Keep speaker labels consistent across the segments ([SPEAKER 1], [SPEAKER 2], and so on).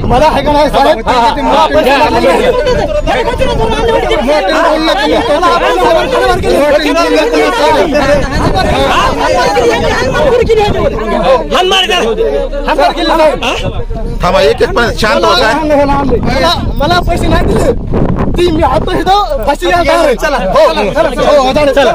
[SPEAKER 1] मला आहे का नाही साहेब
[SPEAKER 2] थांबा एक पण शांत होता
[SPEAKER 1] मला पैसे नाही दिले ती मी आता इथं फाशी घ्यायला चला हो चला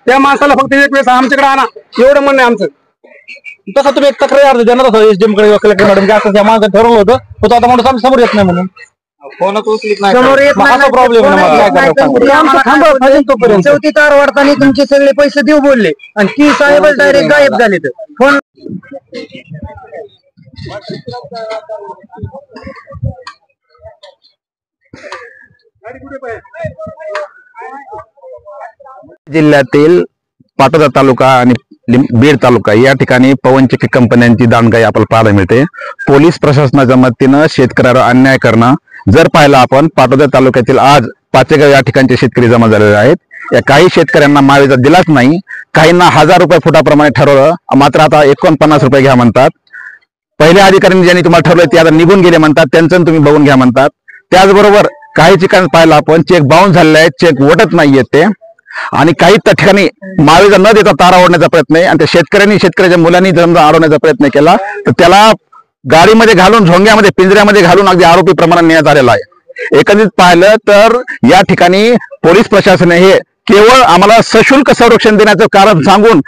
[SPEAKER 3] त्या माणसाला फक्त एक वेळेस आमच्याकडे आणा एवढं म्हणणं आहे आमचं. तसं तुम्ही एक तक्रार अर्ज देणार होता एसडीएम कडे कलेक्टर मॅडम की असं त्या माणसानं ठरवलं होतं तो आता माणूस आमच्या समोर येत नाही म्हणून फोनच उचलीत नाही असा प्रॉब्लेम आहे.
[SPEAKER 4] चौथी तार वाढताना तुमचे सगळे पैसे देऊ बोलले आणि ती साहेब डायरेक्ट गायब झाले तर फोन
[SPEAKER 2] जिल्ह्यातील पाटोदा तालुका आणि बीड तालुका या ठिकाणी पवनचक्की कंपन्यांची दांडगाई आपल्याला पाहायला मिळते. पोलीस प्रशासनाच्या मदतीनं शेतकऱ्यावर अन्याय करणं जर पाहिलं आपण पाटोदा तालुक्यातील आज पाचेगाव या ठिकाणचे शेतकरी जमा झालेले आहेत. या काही शेतकऱ्यांना मावेजा दिलाच नाही, काहींना 1000 रुपये फुटाप्रमाणे ठरवलं, मात्र आता 49 रुपये घ्या म्हणतात. पहिल्या अधिकाऱ्यांनी ज्यांनी तुम्हाला ठरवलं ते आता निघून गेले म्हणतात, त्यांचं तुम्ही बघून घ्या म्हणतात. त्याचबरोबर काही ठिकाणी पाहिलं आपण चेक बाउन्स झालेले आहेत, चेक वटत नाहीयेत ते, आणि काही त्या ठिकाणी मावेजा न देता तारा ओढण्याचा प्रयत्न आहे. आणि त्या शेतकऱ्याच्या मुलांनी समजा अडवण्याचा प्रयत्न केला तर त्याला गाडीमध्ये घालून झोंग्यामध्ये पिंजऱ्यामध्ये घालून अगदी आरोपी प्रमाणात नेण्यात आलेला आहे. एकंदरीत पाहिलं तर या ठिकाणी पोलीस प्रशासन हे केवळ आम्हाला सशुल्क संरक्षण देण्याचं कारण सांगून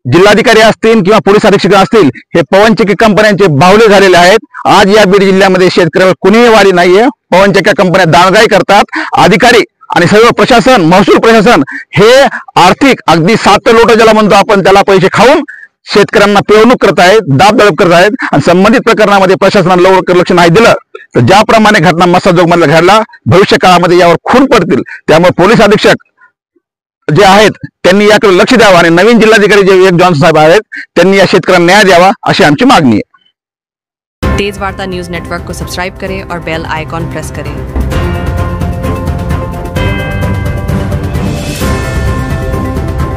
[SPEAKER 2] जिल्हाधिकारी असतील किंवा पोलीस अधीक्षक असतील हे पवनचक्की कंपन्यांचे बाहुले झालेले आहेत. आज या बीड जिल्ह्यामध्ये शेतकऱ्यावर कुणीही वाली नाहीये. पवनचक्की कंपन्या दांडगाई करतात. अधिकारी आणि सर्व प्रशासन, महसूल प्रशासन हे आर्थिक अगदी 7 लोट ज्याला म्हणतो आपण त्याला पैसे खाऊन शेतकऱ्यांना पिळवणूक करत आहेत, दाबदडप करत आहेत. आणि संबंधित प्रकरणामध्ये प्रशासनाने लवकर लक्ष नाही दिलं तर ज्याप्रमाणे घटना मसाजोग मध्ये घडला भविष्य काळामध्ये यावर खून पडतील. त्यामुळे पोलीस अधीक्षक जे आहेत त्यांनी याकडे लक्ष द्यावं आणि नवीन जिल्हाधिकारी जे एक जॉन्सन साहेब आहेत त्यांनी या शेतकऱ्यांना न्याय द्यावा अशी आमची मागणी आहे.
[SPEAKER 5] तेज वार्ता न्यूज नेटवर्क को सब्सक्राइब करें और बेल आइकॉन प्रेस करें।